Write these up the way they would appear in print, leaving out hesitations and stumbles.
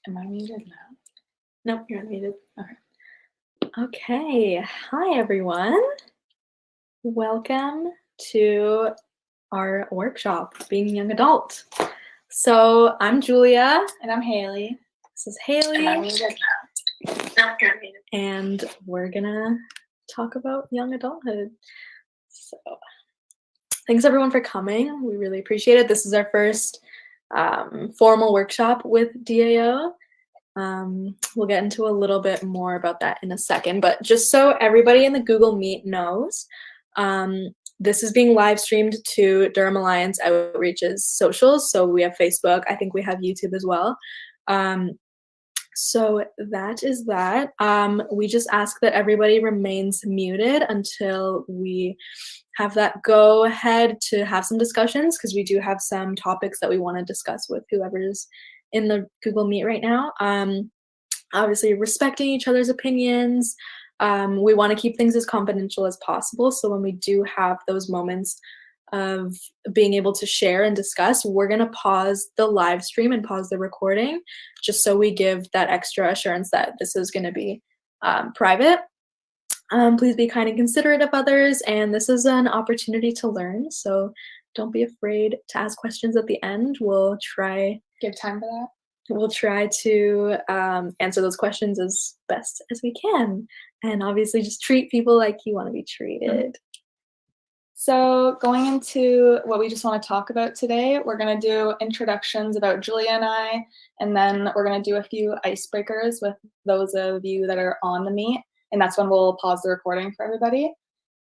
Am I muted now? Nope, you're unmuted. Okay. Okay. Hi, everyone. Welcome to our workshop, Being a Young Adult. So I'm Julia. And I'm Haley. This is Haley. Am I muted now? No, you're unmuted. And we're gonna talk about young adulthood. So thanks everyone for coming. We really appreciate it. This is our first formal workshop with DAO. We'll get into a little bit more about that in a second, but just so everybody in the Google Meet knows, this is being live streamed to Durham Alliance Outreach's socials. So we have Facebook, I think we have YouTube as well. So that is that. We just ask that everybody remains muted until we have that go ahead to have some discussions, because we do have some topics that we want to discuss with whoever's in the Google Meet right now. Obviously respecting each other's opinions. We want to keep things as confidential as possible. So when we do have those moments of being able to share and discuss, we're going to pause the live stream and pause the recording, just so we give that extra assurance that this is going to be private. Please be kind and considerate of others, and this is an opportunity to learn, so don't be afraid to ask questions at the end. We'll try Give time for that. We'll try to answer those questions as best as we can, and obviously just treat people like you want to be treated. So going into what we just want to talk about today, we're going to do introductions about Julia and I, and then we're going to do a few icebreakers with those of you that are on the meet, and that's when we'll pause the recording for everybody.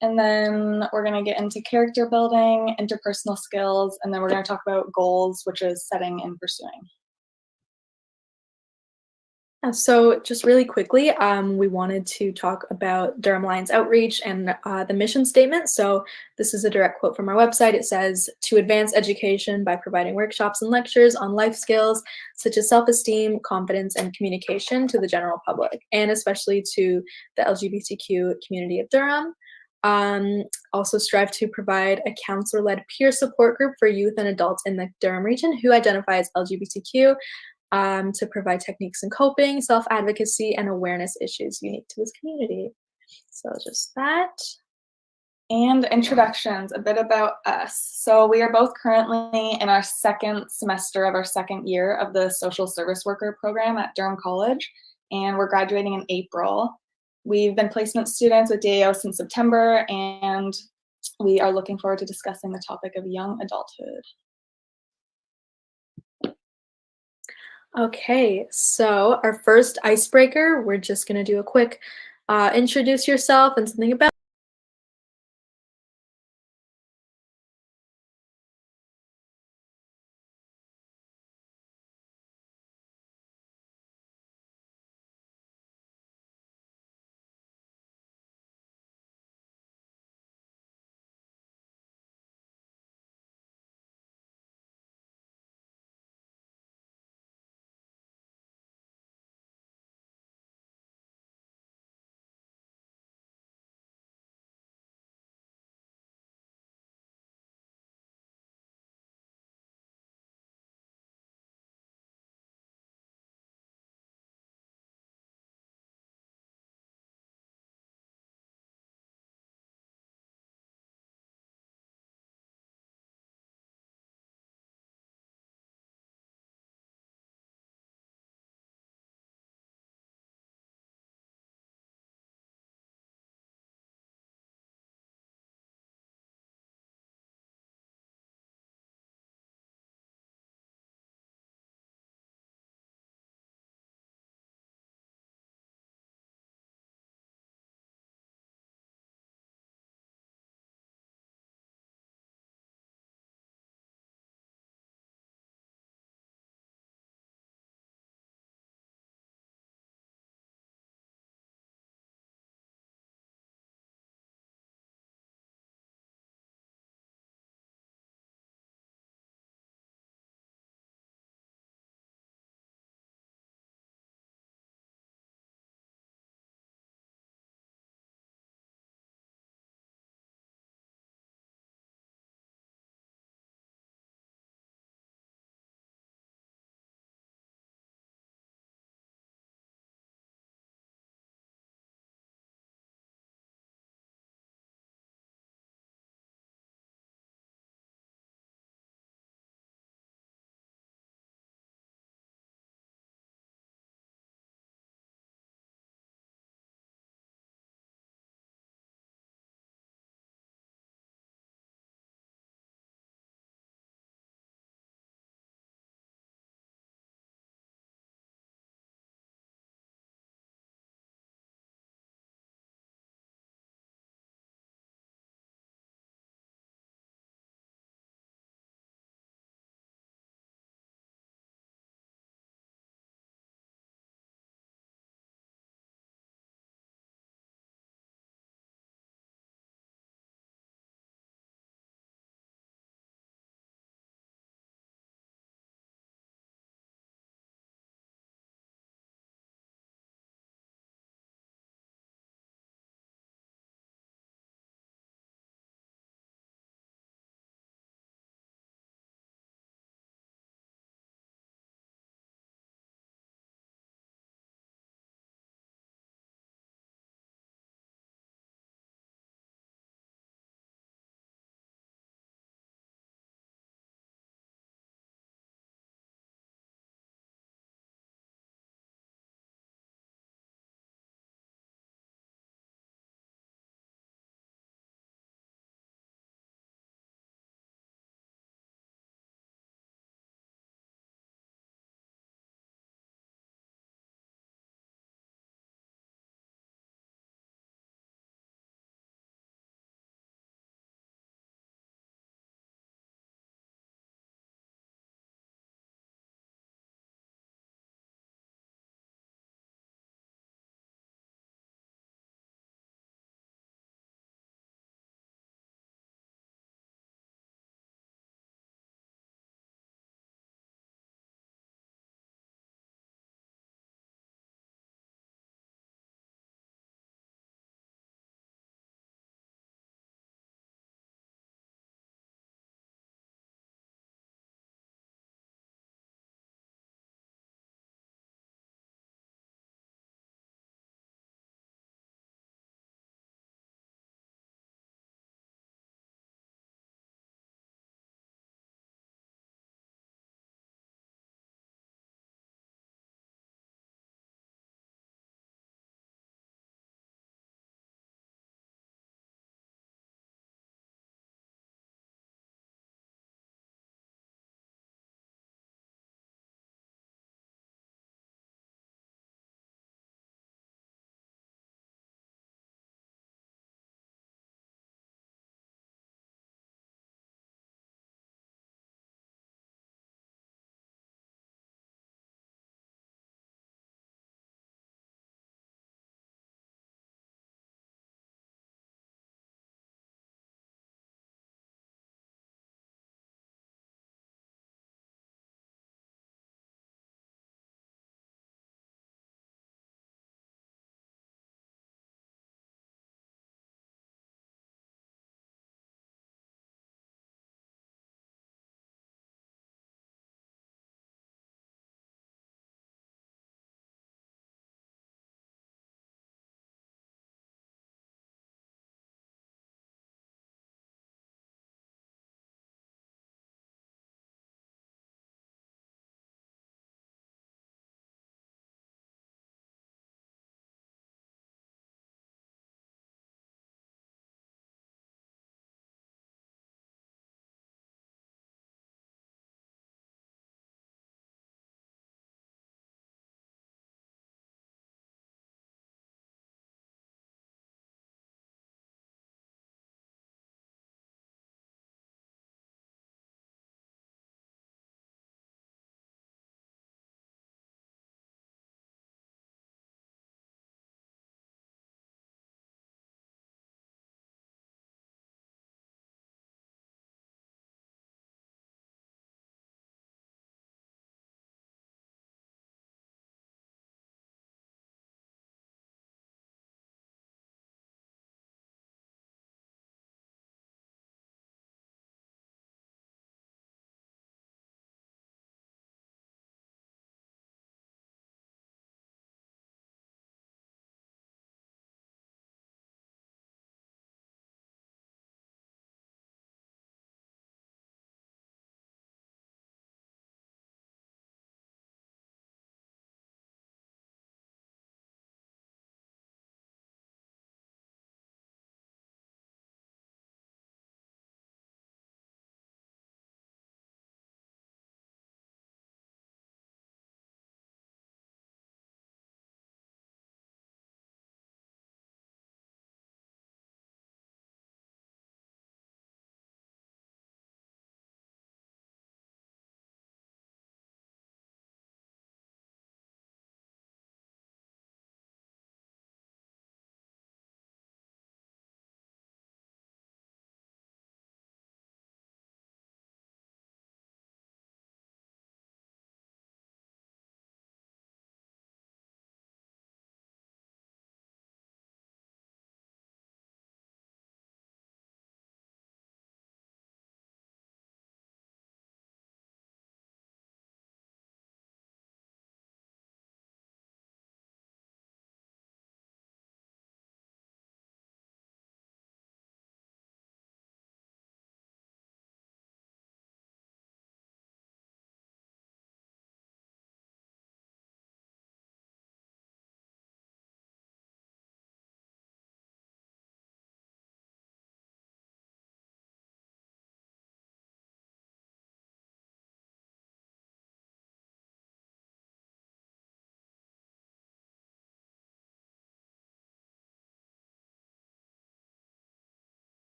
And then we're going to get into character building, interpersonal skills, and then we're going to talk about goals, which is setting and pursuing. So just really quickly, we wanted to talk about Durham Alliance Outreach and the mission statement. So this is a direct quote from our website. It says, "To advance education by providing workshops and lectures on life skills such as self-esteem, confidence, and communication to the general public, and especially to the LGBTQ community of Durham. Also strive to provide a counselor-led peer support group for youth and adults in the Durham region who identify as LGBTQ, to provide techniques in coping, self-advocacy, and awareness issues unique to this community." So just that. And introductions, a bit about us. So we are both currently in our second semester of our second year of the social service worker program at Durham College, and we're graduating in April. We've been placement students with DAO since September, and we are looking forward to discussing the topic of young adulthood. Okay, so our first icebreaker, we're just going to do a quick introduce yourself and something about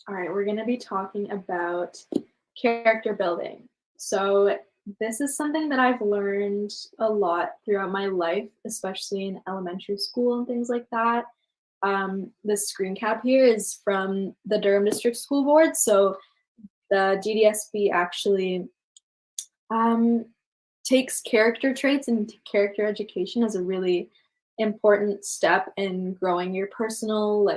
All right, we're going to be talking about character building. So, this is something that I've learned a lot throughout my life, especially in elementary school and things like that. This screen cap here is from the Durham District School Board. So, the DDSB actually um, takes character traits and character education as a really important step in growing your personal,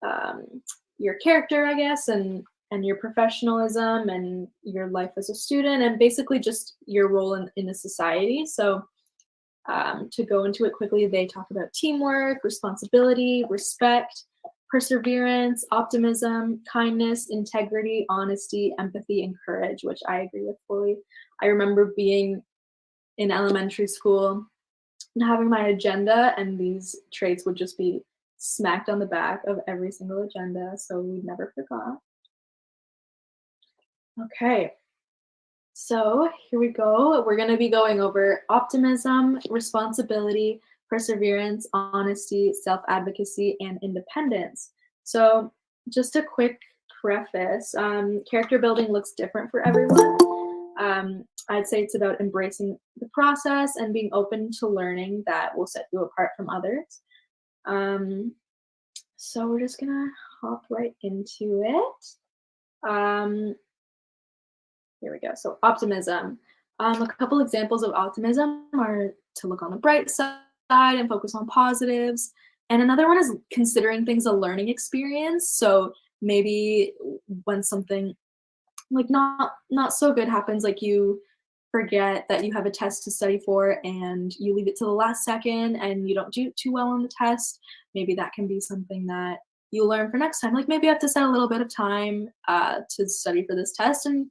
um, your character, I guess, and your professionalism and your life as a student, and basically just your role in a society. So, to go into it quickly, they talk about teamwork, responsibility, respect, perseverance, optimism, kindness, integrity, honesty, empathy, and courage, which I agree with fully. I remember being in elementary school and having my agenda, and these traits would just be smacked on the back of every single agenda, so we never forgot. Okay, so here we go. We're going to be going over optimism, responsibility, perseverance, honesty, self advocacy, and independence. So, just a quick preface, character building looks different for everyone. I'd say it's about embracing the process and being open to learning that will set you apart from others. Um, so, we're just going to hop right into it. Here we go. So optimism. A couple examples of optimism are to look on the bright side and focus on positives. And another one is considering things a learning experience. So maybe when something like not so good happens, like you forget that you have a test to study for and you leave it to the last second and you don't do too well on the test, maybe that can be something that you learn for next time. Like maybe you have to set a little bit of time to study for this test, and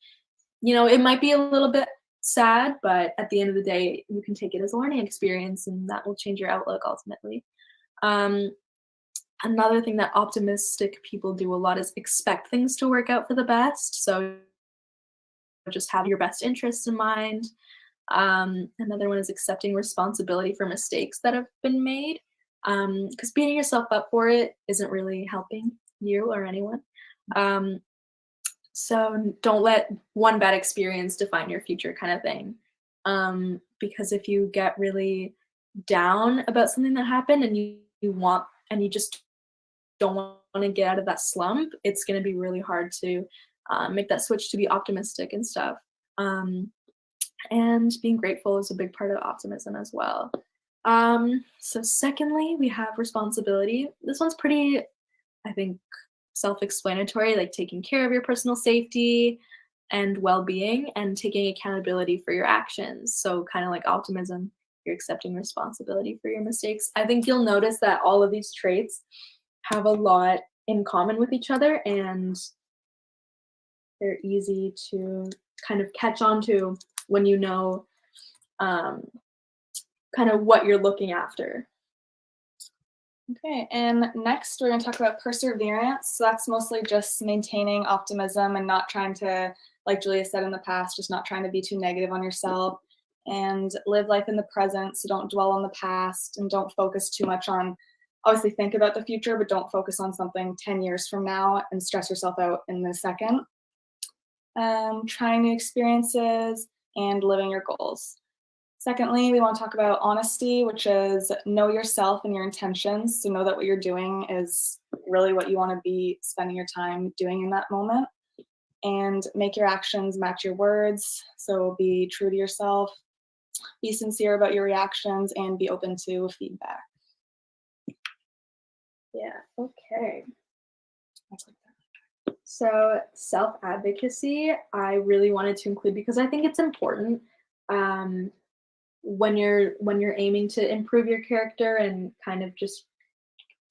it might be a little bit sad, but at the end of the day, you can take it as a learning experience, and that will change your outlook ultimately. Um, Another thing that optimistic people do a lot is expect things to work out for the best. So just have your best interests in mind. Another one is accepting responsibility for mistakes that have been made, because beating yourself up for it isn't really helping you or anyone. Um, So don't let one bad experience define your future kind of thing. Because if you get really down about something that happened and you just don't want to get out of that slump, it's going to be really hard to make that switch to be optimistic and stuff. Um, and being grateful is a big part of optimism as well. So secondly, we have responsibility. This one's pretty, I think, self-explanatory, like taking care of your personal safety and well-being and taking accountability for your actions. So kind of like optimism, you're accepting responsibility for your mistakes. I think you'll notice that all of these traits have a lot in common with each other, and they're easy to kind of catch on to when you know um, kind of what you're looking after. Okay, and next we're going to talk about perseverance. So that's mostly just maintaining optimism and not trying to, like Julia said in the past, just not trying to be too negative on yourself and live life in the present. So don't dwell on the past and don't focus too much on, obviously, think about the future, but don't focus on something 10 years from now and stress yourself out in the second. Trying new experiences and living your goals. Secondly, we want to talk about honesty, which is know yourself and your intentions. So know that what you're doing is really what you want to be spending your time doing in that moment. And make your actions match your words. So be true to yourself, be sincere about your reactions, and be open to feedback. Yeah, okay. So self-advocacy, I really wanted to include because I think it's important. Um, when you're aiming to improve your character and kind of just,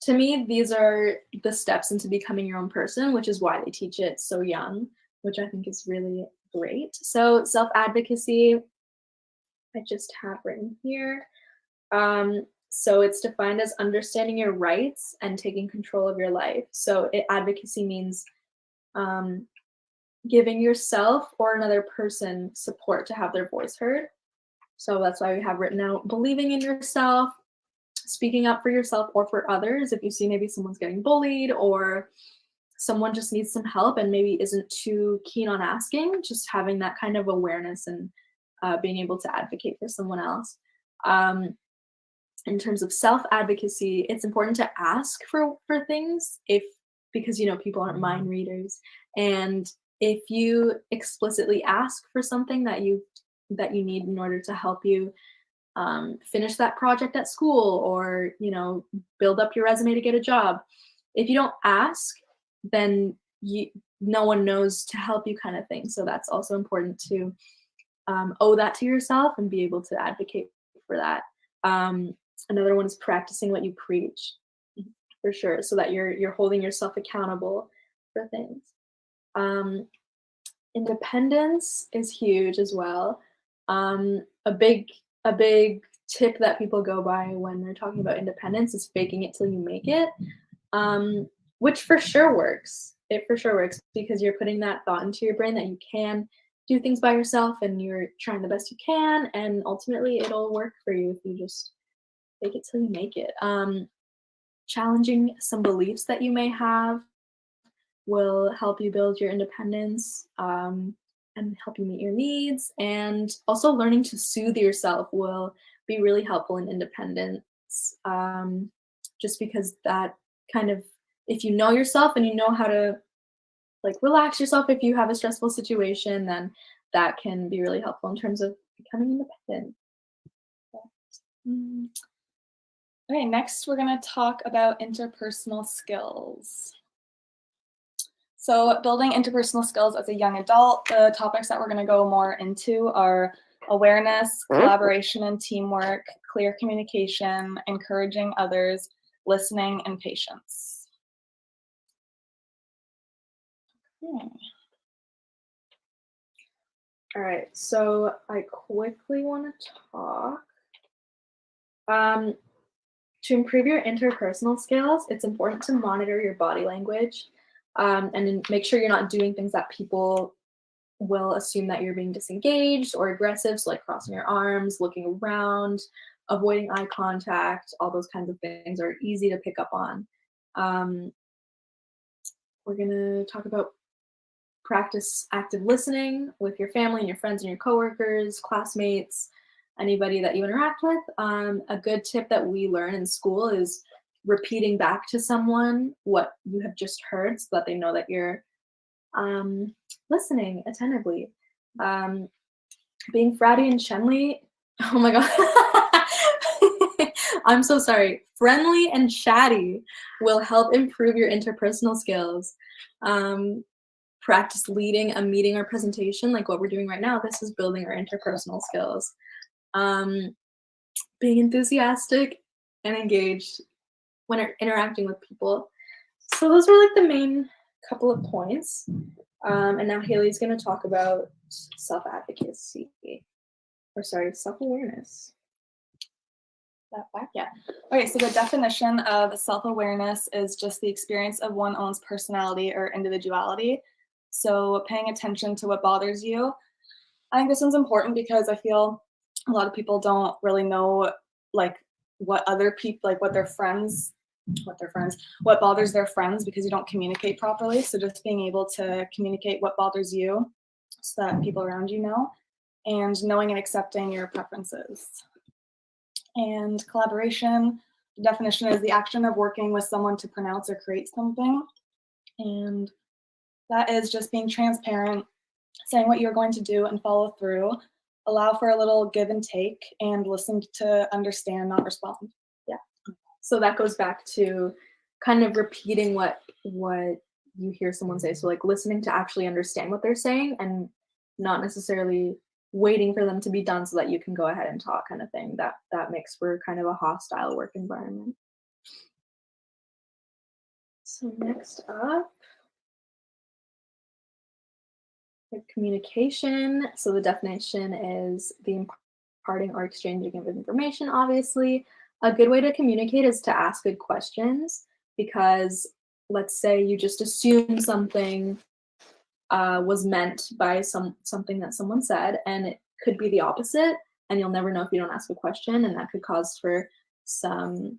to me, these are the steps into becoming your own person, which is why they teach it so young, which I think is really great. So self-advocacy, I just have written here. So it's defined as understanding your rights and taking control of your life. So advocacy means um, giving yourself or another person support to have their voice heard. So that's why we have written out believing in yourself, speaking up for yourself or for others. If you see maybe someone's getting bullied or someone just needs some help and maybe isn't too keen on asking, just having that kind of awareness and being able to advocate for someone else. Um, in terms of self-advocacy, it's important to ask for things if because people aren't mind readers. And if you explicitly ask for something that you need in order to help you finish that project at school, or build up your resume to get a job, if you don't ask, then no one knows to help you, kind of thing. So that's also important to owe that to yourself and be able to advocate for that. Another one is practicing what you preach, for sure, so that you're holding yourself accountable for things. Independence is huge as well. A big tip that people go by when they're talking about independence is faking it till you make it, which for sure works. It for sure works because you're putting that thought into your brain that you can do things by yourself and you're trying the best you can, and ultimately it'll work for you if you just fake it till you make it. Challenging some beliefs that you may have will help you build your independence, and help you meet your needs. And also learning to soothe yourself will be really helpful in independence, just because that kind of, if you know yourself and you know how to relax yourself if you have a stressful situation, then that can be really helpful in terms of becoming independent. Okay, next we're going to talk about interpersonal skills. So building interpersonal skills as a young adult, the topics that we're going to go more into are awareness, collaboration and teamwork, clear communication, encouraging others, listening, and patience. Okay. All right, so I quickly want to talk. To improve your interpersonal skills, it's important to monitor your body language, and make sure you're not doing things that people will assume that you're being disengaged or aggressive, so like crossing your arms, looking around, avoiding eye contact. All those kinds of things are easy to pick up on. We're going to talk about practice active listening with your family and your friends and your coworkers, classmates, anybody that you interact with. A good tip that we learn in school is repeating back to someone what you have just heard so that they know that you're listening attentively. Being fratty and chenly, oh my god. I'm so sorry. Friendly and chatty will help improve your interpersonal skills. Practice leading a meeting or presentation like what we're doing right now. This is building our interpersonal skills. Being enthusiastic and engaged when interacting with people. So those were like the main couple of points. And now Haley's going to talk about self-advocacy, or sorry, self-awareness. That back, yeah. Okay, so the definition of self-awareness is just the experience of one's own personality or individuality. So paying attention to what bothers you. I think this one's important because I feel a lot of people don't really know what other people, what bothers their friends, because you don't communicate properly. So just being able to communicate what bothers you so that people around you know, and knowing and accepting your preferences. And collaboration, the definition is the action of working with someone to pronounce or create something. And that is just being transparent, saying what you're going to do and follow through, allow for a little give and take, and listen to understand, not respond. Yeah. So that goes back to kind of repeating what you hear someone say. So like listening to actually understand what they're saying and not necessarily waiting for them to be done so that you can go ahead and talk, kind of thing. That makes for kind of a hostile work environment. So next up, communication. So the definition is the imparting or exchanging of information, obviously. A good way to communicate is to ask good questions, because let's say you just assume something was meant by something that someone said, and it could be the opposite, and you'll never know if you don't ask a question, and that could cause for some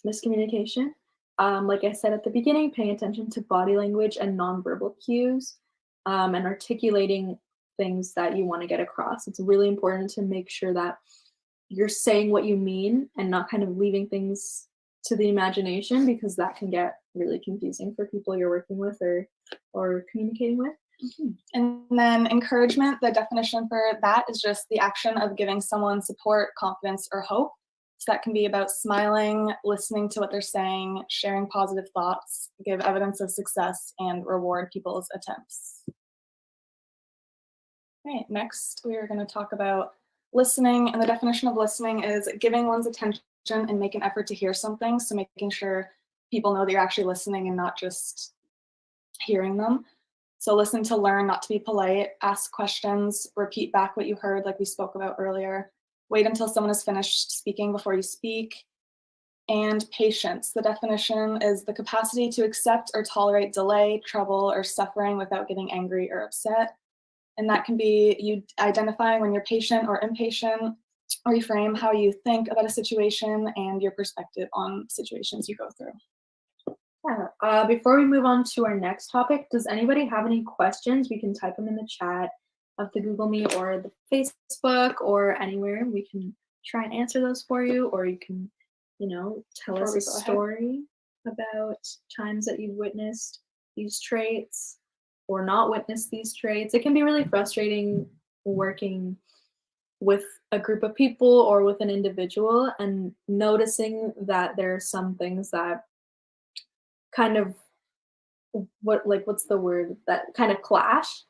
miscommunication. Like I said at the beginning, paying attention to body language and nonverbal cues, and articulating things that you want to get across. It's really important to make sure that you're saying what you mean and not kind of leaving things to the imagination, because that can get really confusing for people you're working with or communicating with. Mhm. And then encouragement, the definition for that is just the action of giving someone support, confidence, or hope. So that can be about smiling, listening to what they're saying, sharing positive thoughts, give evidence of success, and reward people's attempts. Right, next we are going to talk about listening. And the definition of listening is giving one's attention and make an effort to hear something. So making sure people know that you're actually listening and not just hearing them. So listen to learn, not to be polite, ask questions, repeat back what you heard, like we spoke about earlier. Wait until someone is finished speaking before you speak. And patience. The definition is the capacity to accept or tolerate delay, trouble, or suffering without getting angry or upset. And that can be you identifying when you're patient or impatient, or reframe how you think about a situation and your perspective on situations you go through. Yeah. Before we move on to our next topic, does anybody have any questions? We can type them in the chat of the Google Meet or the Facebook or anywhere. We can try and answer those for you, or you can, tell Before us we a go ahead. story about times that you've witnessed these traits or not witnessed these traits. It can be really frustrating working with a group of people or with an individual and noticing that there are some things that kind of what's the word, that kind of clash.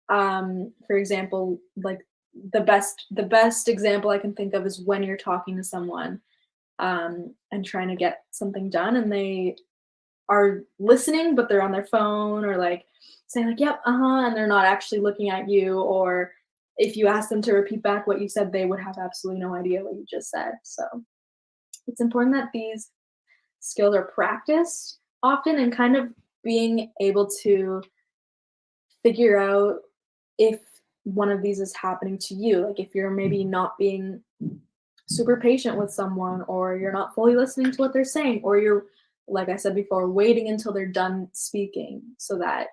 For example, like the best example I can think of is when you're talking to someone and trying to get something done, and they are listening but they're on their phone, or like saying like yep, uh-huh, and they're not actually looking at you, or if you ask them to repeat back what you said, they would have absolutely no idea what you just said. So it's important that these skills are practiced often, and kind of being able to figure out if one of these is happening to you. Like if you're maybe not being super patient with someone, or you're not fully listening to what they're saying, or you're, like I said before, waiting until they're done speaking so that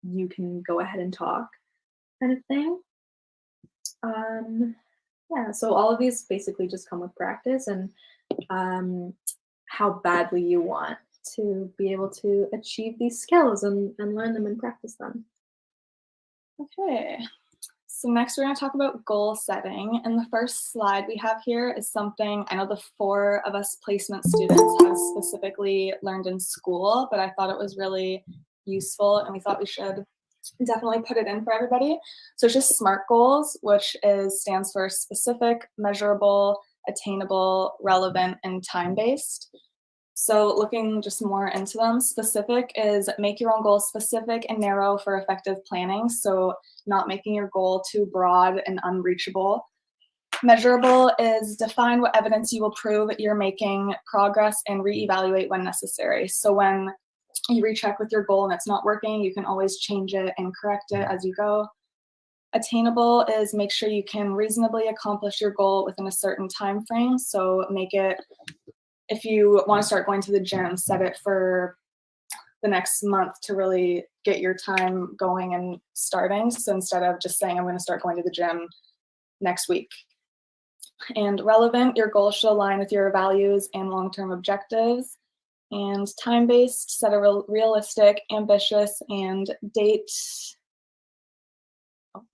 you can go ahead and talk, kind of thing. Um, yeah, so all of these basically just come with practice and um, how badly you want to be able to achieve these skills and learn them and practice them. Okay. So next we're going to talk about goal setting. And the first slide we have here is something I know the four of us placement students have specifically learned in school, but I thought it was really useful and we thought we should definitely put it in for everybody. So it's just SMART goals, which stands for specific, measurable, attainable, relevant, and time-based. So looking just more into them, specific is make your own goals specific and narrow for effective planning. So not making your goal too broad and unreachable. Measurable is define what evidence you will prove you're making progress and reevaluate when necessary. So when you recheck with your goal and it's not working, you can always change it and correct it as you go. Attainable is make sure you can reasonably accomplish your goal within a certain time frame. So make it, if you want to start going to the gym, set it for the next month to really get your time going and starting. So instead of just saying, I'm going to start going to the gym next week. And relevant, your goals should align with your values and long-term objectives. And time-based, set a realistic, ambitious, and date. Oh,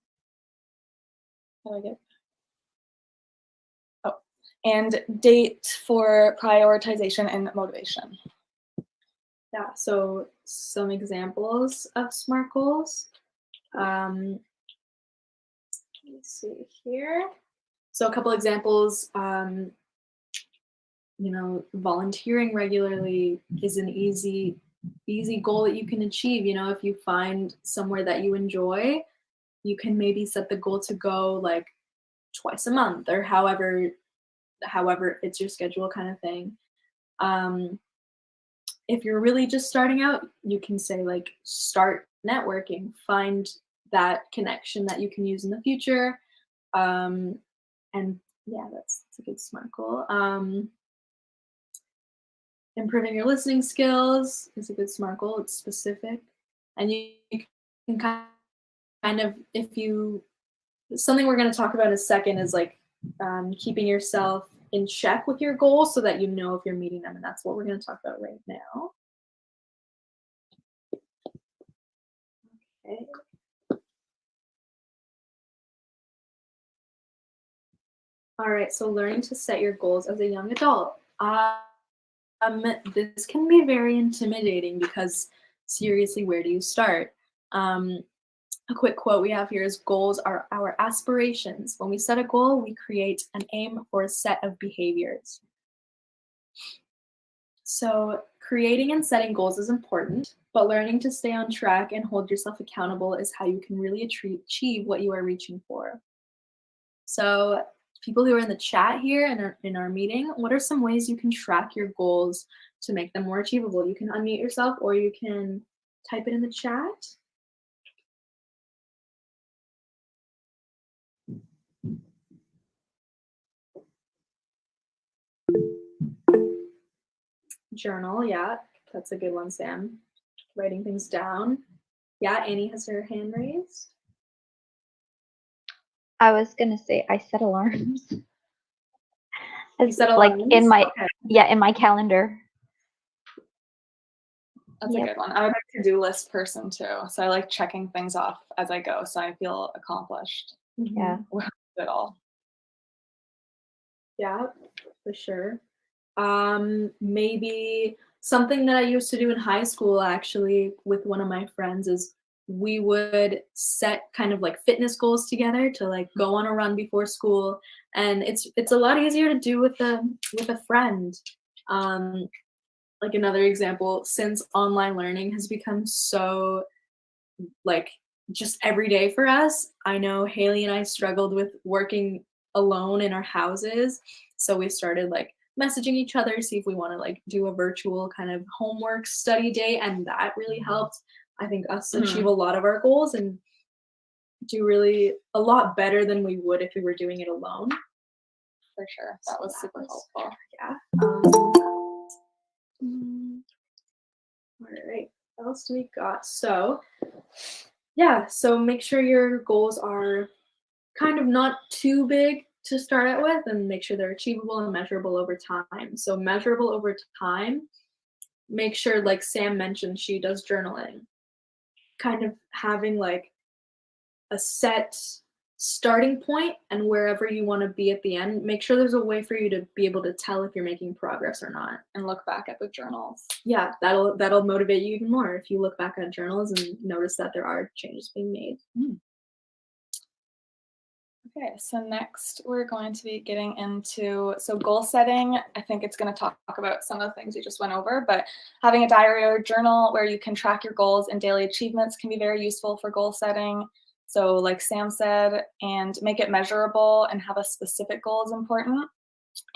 how do I get? Oh, and date for prioritization and motivation. Yeah, so some examples of SMART goals. Let's see here. So a couple examples, volunteering regularly is an easy goal that you can achieve. If you find somewhere that you enjoy, you can maybe set the goal to go like twice a month, or however it fits your schedule, kind of thing. If you're really just starting out, you can say like start networking, find that connection that you can use in the future. And yeah, that's a good SMART goal. Improving your listening skills is a good SMART goal. It's specific. And you can kind of, if you, something we're going to talk about in a second is like keeping yourself in check with your goals so that you know if you're meeting them. And that's what we're going to talk about right now. Okay. All right, so learning to set your goals as a young adult. This can be very intimidating because seriously, where do you start? A quick quote we have here is goals are our aspirations. When we set a goal, we create an aim for a set of behaviors. So creating and setting goals is important, but learning to stay on track and hold yourself accountable is how you can really achieve what you are reaching for. So people who are in the chat here and in our meeting, what are some ways you can track your goals to make them more achievable? You can unmute yourself or you can type it in the chat. Journal, yeah, that's a good one, Sam. Writing things down. Yeah, Annie has her hand raised. I was gonna say I set alarms. You set like alarms? in my Okay. in my calendar. That's a good one. I'm a to-do list person too, so I like checking things off as I go, so I feel accomplished. Yeah. With it all. Yeah, for sure. Maybe something that I used to do in high school actually with one of my friends is we would set kind of like fitness goals together to like go on a run before school, and it's a lot easier to do with a friend. Like another example, since online learning has become so like just every day for us, I know Haley and I struggled with working alone in our houses, so we started like messaging each other, see if we want to like do a virtual kind of homework study day, and that really helped, I think, us achieve a lot of our goals and do really a lot better than we would if we were doing it alone. For sure, that was super helpful. Yeah. All right, what else do we got? So yeah, so make sure your goals are kind of not too big to start out with, and make sure they're achievable and measurable over time. So measurable over time, make sure, like Sam mentioned, she does journaling, kind of having like a set starting point and wherever you want to be at the end, make sure there's a way for you to be able to tell if you're making progress or not. And look back at the journals. Yeah, that'll motivate you even more if you look back at journals and notice that there are changes being made. Okay, so next we're going to be getting into, goal setting. I think it's going to talk about some of the things we just went over, but having a diary or journal where you can track your goals and daily achievements can be very useful for goal setting. So like Sam said, and make it measurable and have a specific goal is important.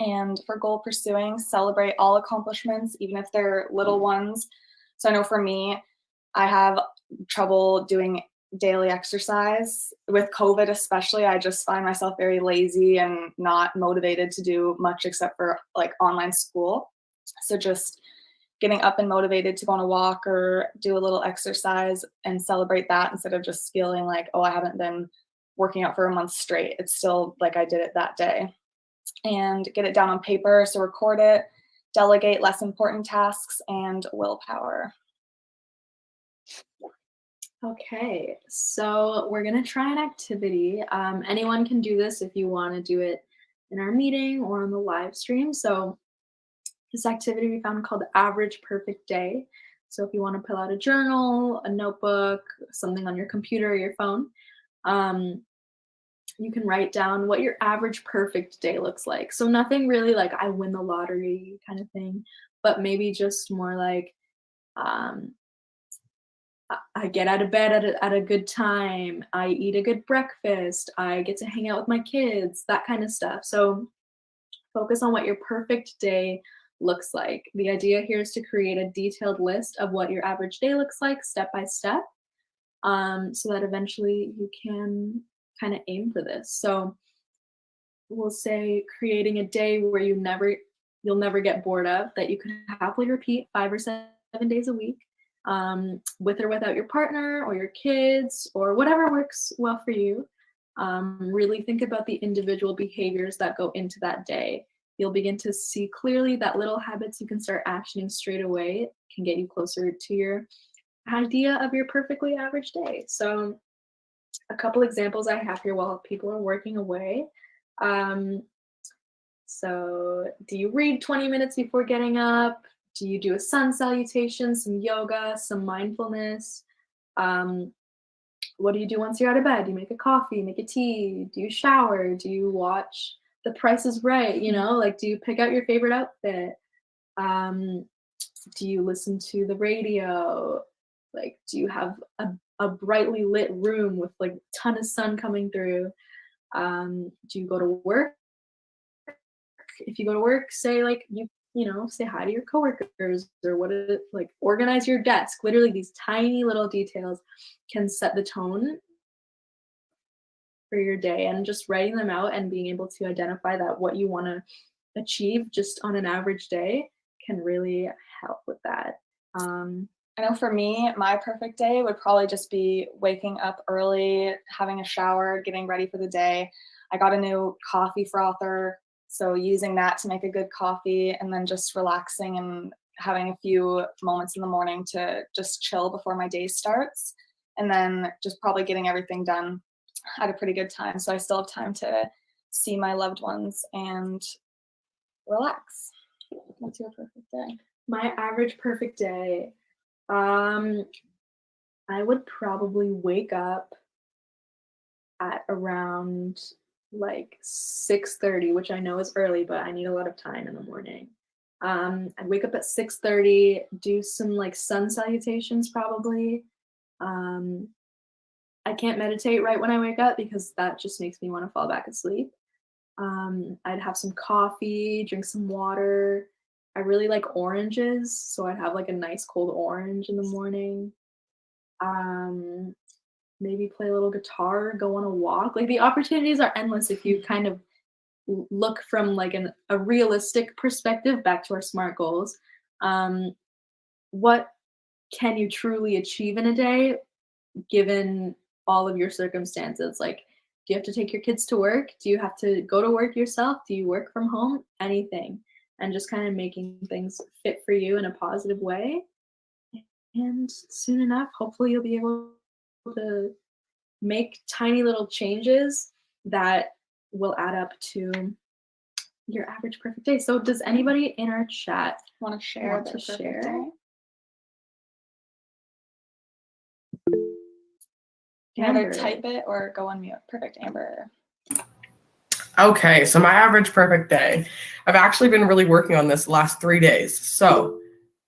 And for goal pursuing, celebrate all accomplishments, even if they're little ones. So I know for me, I have trouble doing daily exercise. With COVID especially, I just find myself very lazy and not motivated to do much except for like online school. So just getting up and motivated to go on a walk or do a little exercise and celebrate that instead of just feeling like, oh, I haven't been working out for a month straight. It's still like I did it that day. And get it down on paper, so record it, delegate less important tasks, and willpower. Okay, so we're gonna try an activity. Anyone can do this if you want to do it in our meeting or on the live stream. So this activity we found called Average Perfect Day. So if you want to pull out a journal, a notebook, something on your computer or your phone, you can write down what your average perfect day looks like. So nothing really like I win the lottery kind of thing, but maybe just more like I get out of bed at a good time, I eat a good breakfast, I get to hang out with my kids, that kind of stuff. So focus on what your perfect day looks like. The idea here is to create a detailed list of what your average day looks like step by step, so that eventually you can kind of aim for this. So we'll say creating a day where you never you'll never get bored of, that you can happily repeat 5 or 7 days a week, with or without your partner or your kids or whatever works well for you. Really think about the individual behaviors that go into that day. You'll begin to see clearly that little habits you can start actioning straight away can get you closer to your idea of your perfectly average day. So a couple examples I have here while people are working away. So do you read 20 minutes before getting up? Do you do a sun salutation, some yoga, some mindfulness? What do you do once you're out of bed? Do you make a coffee, make a tea? Do you shower? Do you watch The Price is Right? You know, like, do you pick out your favorite outfit? Do you listen to the radio? Like, do you have a brightly lit room with like a ton of sun coming through? Do you go to work? If you go to work, say like you know, say hi to your coworkers, or what is it, like, organize your desk. Literally these tiny little details can set the tone for your day, and just writing them out and being able to identify that what you want to achieve just on an average day can really help with that. I know for me, my perfect day would probably just be waking up early, having a shower, getting ready for the day. I got a new coffee frother, so using that to make a good coffee, and then just relaxing and having a few moments in the morning to just chill before my day starts, and then just probably getting everything done at a pretty good time, so I still have time to see my loved ones and relax. What's your perfect day? My average perfect day, I would probably wake up at around like 6:30, which I know is early, but I need a lot of time in the morning. I'd wake up at 6:30, do some like sun salutations probably. I can't meditate right when I wake up because that just makes me want to fall back asleep. I'd have some coffee, drink some water. I really like oranges, so I'd have like a nice cold orange in the morning. Maybe play a little guitar, go on a walk. Like, the opportunities are endless if you kind of look from like a realistic perspective back to our SMART goals. What can you truly achieve in a day given all of your circumstances? Like, do you have to take your kids to work? Do you have to go to work yourself? Do you work from home? Anything. And just kind of making things fit for you in a positive way. And soon enough, hopefully you'll be able to make tiny little changes that will add up to your average perfect day. So does anybody in our chat Want to share their perfect day? You can either type it or go on mute. Perfect, Amber. Okay, so my average perfect day. I've actually been really working on this the last 3 days. So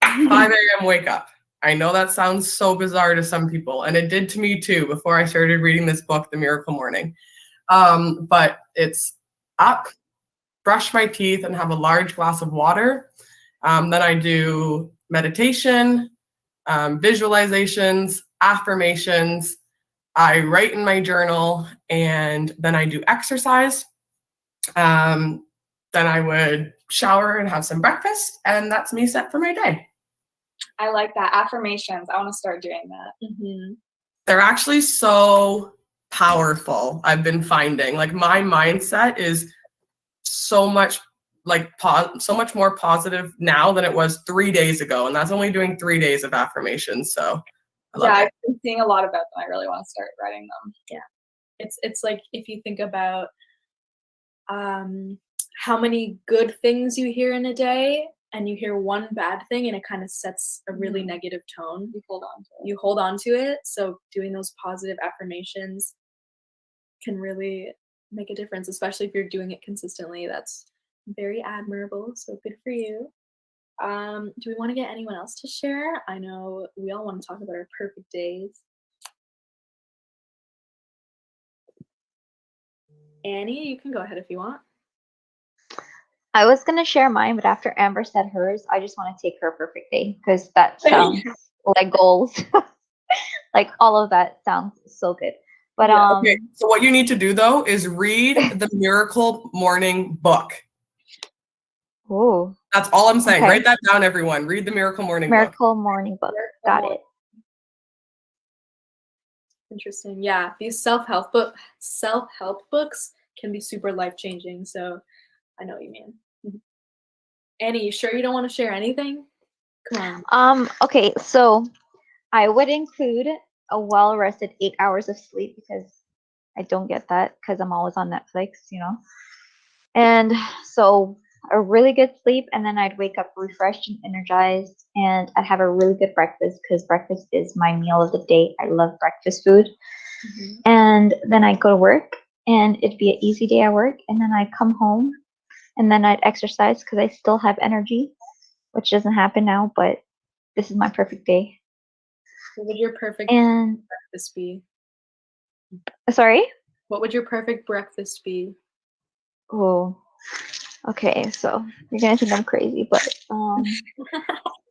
5 a.m. wake up. I know that sounds so bizarre to some people, and it did to me too before I started reading this book, The Miracle Morning. But it's up, brush my teeth, and have a large glass of water. Then I do meditation, visualizations, affirmations. I write in my journal, and then I do exercise. Then I would shower and have some breakfast, and that's me set for my day. I like that. Affirmations. I want to start doing that. Mm-hmm. They're actually so powerful. I've been finding, like, my mindset is so much like so much more positive now than it was 3 days ago, and that's only doing 3 days of affirmations. So I've been seeing a lot about them. I really want to start writing them. Yeah, it's like, if you think about how many good things you hear in a day, and you hear one bad thing and it kind of sets a really negative tone, you hold on to it. So doing those positive affirmations can really make a difference, especially if you're doing it consistently. That's very admirable, so good for you. Do we want to get anyone else to share? I know we all want to talk about our perfect days. Annie, you can go ahead if you want. I was going to share mine, but after Amber said hers, I just want to take her perfect day because that sounds like goals. Like, all of that sounds so good. But okay, so what you need to do though is read the Miracle Morning book. Oh, That's all I'm saying. Okay. Write that down, everyone. Read the Miracle Morning book. Miracle Morning Book. Got it. Interesting. Yeah, these self-help books can be super life-changing. So I know what you mean. Annie, you sure you don't want to share anything? Come on. Okay, so I would include a well-rested 8 hours of sleep because I don't get that because I'm always on Netflix, And so a really good sleep, and then I'd wake up refreshed and energized, and I'd have a really good breakfast because breakfast is my meal of the day. I love breakfast food. And then I'd go to work, and it'd be an easy day at work, and then I'd come home, and then I'd exercise because I still have energy, which doesn't happen now, but this is my perfect day. What would your perfect And breakfast be? sorry? What would your perfect breakfast be? Oh, okay. So you're gonna think I'm crazy, but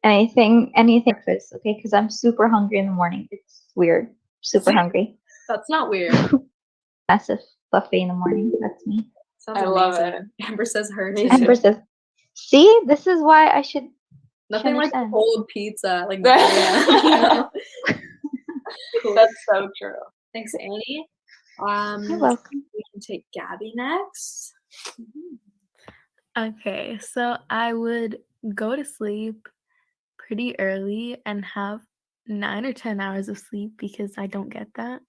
anything breakfast, okay? Because I'm super hungry in the morning. It's weird. Super hungry. That's not weird. Massive buffet in the morning. That's me. Sounds I love amazing. Amber says her Me too. too. Amber says, "See, this is why I should." Nothing like understand. cold pizza. Like That's Cool. so true. Thanks, Annie. You're welcome. We can take Gabby next. Okay, so I would go to sleep pretty early and have 9 or 10 hours of sleep because I don't get that.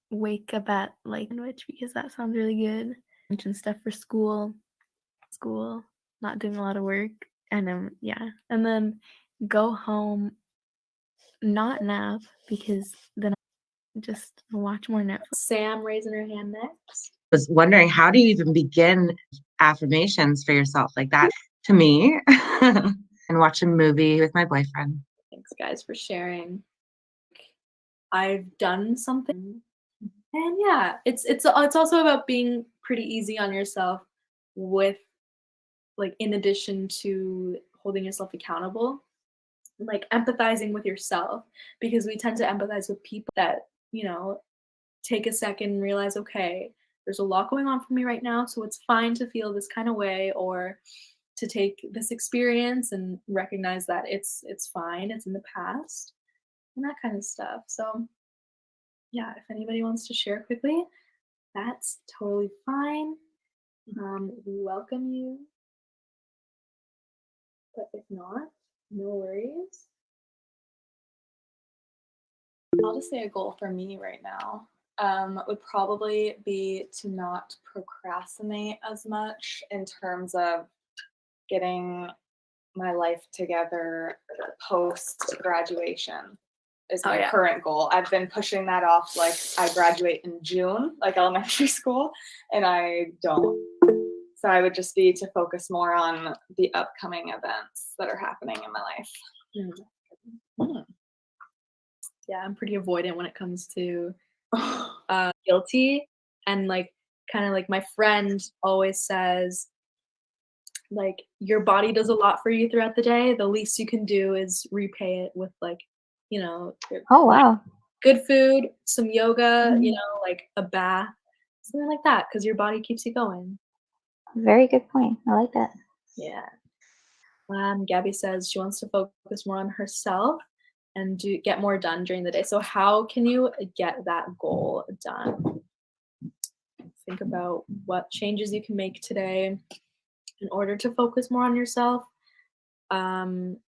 Wake up at like which because that sounds really good. And stuff for school, not doing a lot of work, and and then go home, not nap because then I just watch more Netflix. Sam raising her hand next. Was wondering, how do you even begin affirmations for yourself like that? To me, and watch a movie with my boyfriend. Thanks, guys, for sharing. I've done something, and yeah, it's also about being pretty easy on yourself with, like, in addition to holding yourself accountable, like empathizing with yourself, because we tend to empathize with people that, take a second and realize, okay, there's a lot going on for me right now, so it's fine to feel this kind of way, or to take this experience and recognize that it's fine, it's in the past, and that kind of stuff. So yeah, if anybody wants to share quickly, that's totally fine. We welcome you, but if not, no worries. I'll just say a goal for me right now would probably be to not procrastinate as much in terms of getting my life together post graduation is my current goal. I've been pushing that off. Like, I graduate in June, like elementary school, and I don't. So I would just be to focus more on the upcoming events that are happening in my life. Yeah, I'm pretty avoidant when it comes to guilty, and like, kind of like my friend always says, like, your body does a lot for you throughout the day. The least you can do is repay it with, like, Oh wow. good food, some yoga, like a bath, something like that, because your body keeps you going. Very good point. I like that. Yeah. Gabby says she wants to focus more on herself and get more done during the day. So how can you get that goal done? Think about what changes you can make today in order to focus more on yourself, and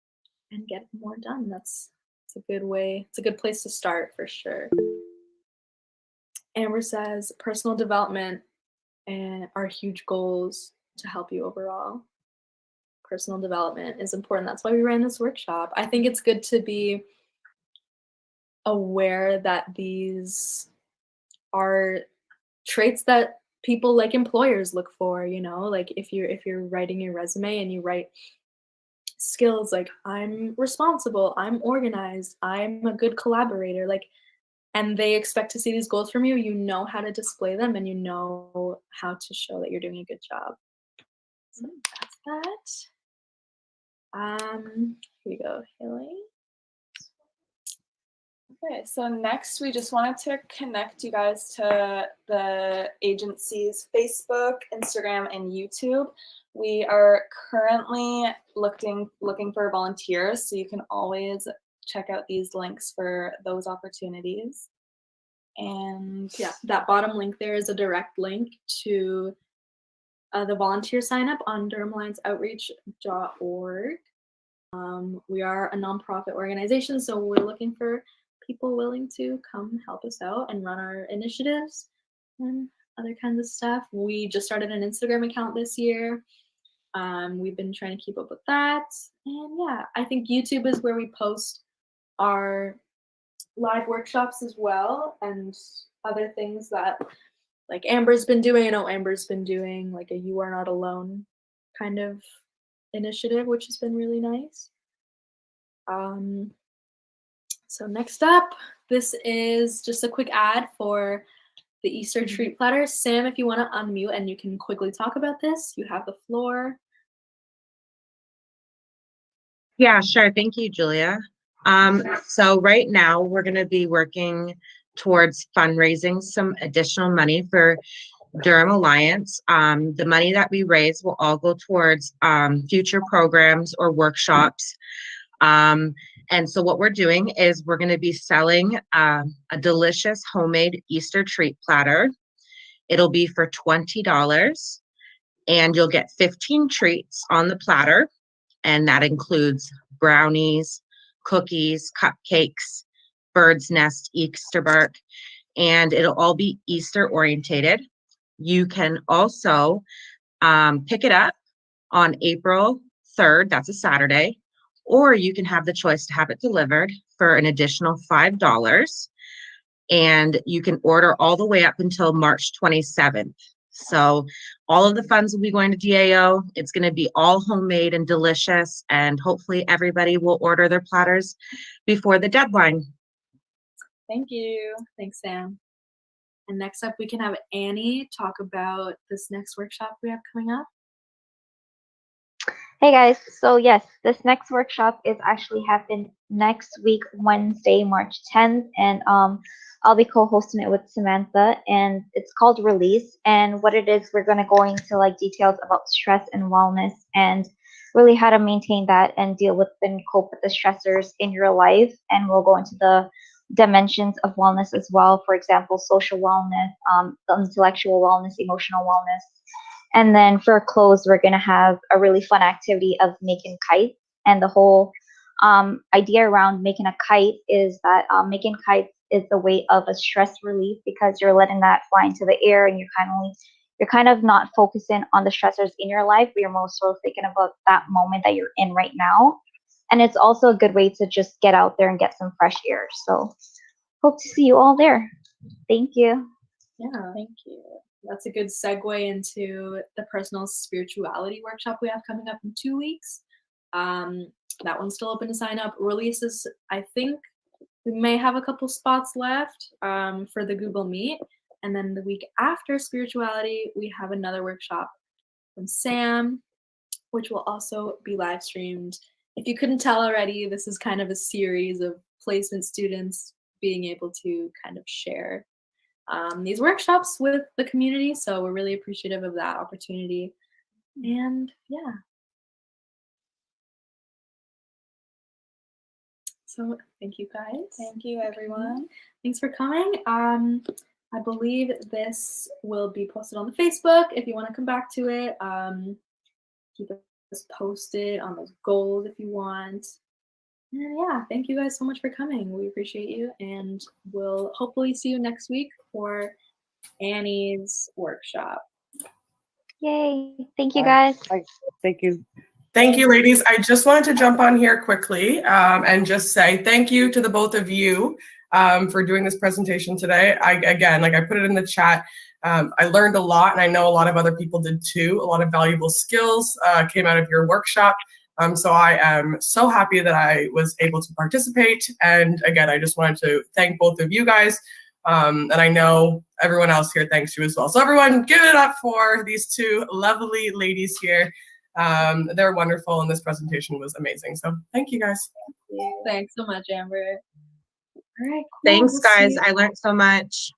get more done. It's a good way. It's a good place to start for sure. Amber says personal development and are huge goals to help you overall. Personal development is important. That's why we ran this workshop. I think it's good to be aware that these are traits that people, like employers, look for, like if you're writing your resume and you write skills like I'm responsible, I'm organized, I'm a good collaborator, like, and they expect to see these goals from you, you know how to display them, and you know how to show that you're doing a good job. So that's that. Here we go, Haley. Okay, so next we just wanted to connect you guys to the agency's Facebook, Instagram, and YouTube. We are currently looking for volunteers, so you can always check out these links for those opportunities. And Yeah, that bottom link there is a direct link to the volunteer sign up on durhamallianceoutreach.org. We are a nonprofit organization, so we're looking for people willing to come help us out and run our initiatives and other kinds of stuff. We just started an Instagram account this year. We've been trying to keep up with that. And yeah, I think YouTube is where we post our live workshops as well and other things that like Amber's been doing. I know Amber's been doing like a You Are Not Alone kind of initiative, which has been really nice. So next up, this is just a quick ad for the Easter treat platter. Sam, if you want to unmute and you can quickly talk about this, you have the floor. Yeah, sure. Thank you, Julia. So right now we're going to be working towards fundraising some additional money for Durham Alliance. The money that we raise will all go towards future programs or workshops. And so what we're doing is we're going to be selling a delicious homemade Easter treat platter. It'll be for $20 and you'll get 15 treats on the platter. And that includes brownies, cookies, cupcakes, bird's nest, Easter bark, and it'll all be Easter orientated. You can also pick it up on April 3rd, that's a Saturday, or you can have the choice to have it delivered for an additional $5. And you can order all the way up until March 27th. So all of the funds will be going to DAO. It's going to be all homemade and delicious, and hopefully everybody will order their platters before the deadline. Thank you. Thanks, Sam. And next up, we can have Annie talk about this next workshop we have coming up. Hey guys, so yes, this next workshop is actually happening next week, Wednesday, March 10th, and I'll be co-hosting it with Samantha, and it's called Release. And what it is, we're going to go into like details about stress and wellness and really how to maintain that and deal with and cope with the stressors in your life. And we'll go into the dimensions of wellness as well. For example, social wellness, intellectual wellness, emotional wellness. And then for a close, we're going to have a really fun activity of making kites. And the whole idea around making a kite is that making kites is a way of a stress relief, because you're letting that fly into the air and you're kind of not focusing on the stressors in your life, but you're more so thinking about that moment that you're in right now. And it's also a good way to just get out there and get some fresh air. So hope to see you all there. Thank you. Yeah, thank you. That's a good segue into the personal spirituality workshop we have coming up in 2 weeks. That one's still open to sign up. Releases, I think we may have a couple spots left for the Google Meet. And then the week after spirituality, we have another workshop from Sam, which will also be live streamed. If you couldn't tell already, this is kind of a series of placement students being able to kind of share these workshops with the community. So we're really appreciative of that opportunity. And yeah. So thank you guys. thank you, everyone. Thanks for coming. I believe this will be posted on the Facebook if you want to come back to it. Keep us posted on those goals if you want. And yeah, thank you guys so much for coming. We appreciate you, and we'll hopefully see you next week for Annie's workshop. Yay. Thank you guys. Thank you. Thank you, ladies. I just wanted to jump on here quickly and just say thank you to the both of you for doing this presentation today. Again, like I put it in the chat, I learned a lot, and I know a lot of other people did too. A lot of valuable skills came out of your workshop. So I am so happy that I was able to participate. And again, I just wanted to thank both of you guys. And I know everyone else here thanks you as well. So everyone, give it up for these two lovely ladies here. They're wonderful, and this presentation was amazing. So thank you guys. Thanks so much, Amber. All right. Cool. Thanks, We'll see guys. you. I learned so much.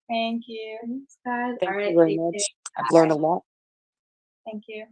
Thank you. Thanks, guys. Thank All right. you very Take much. care. I've learned a lot. Thank you.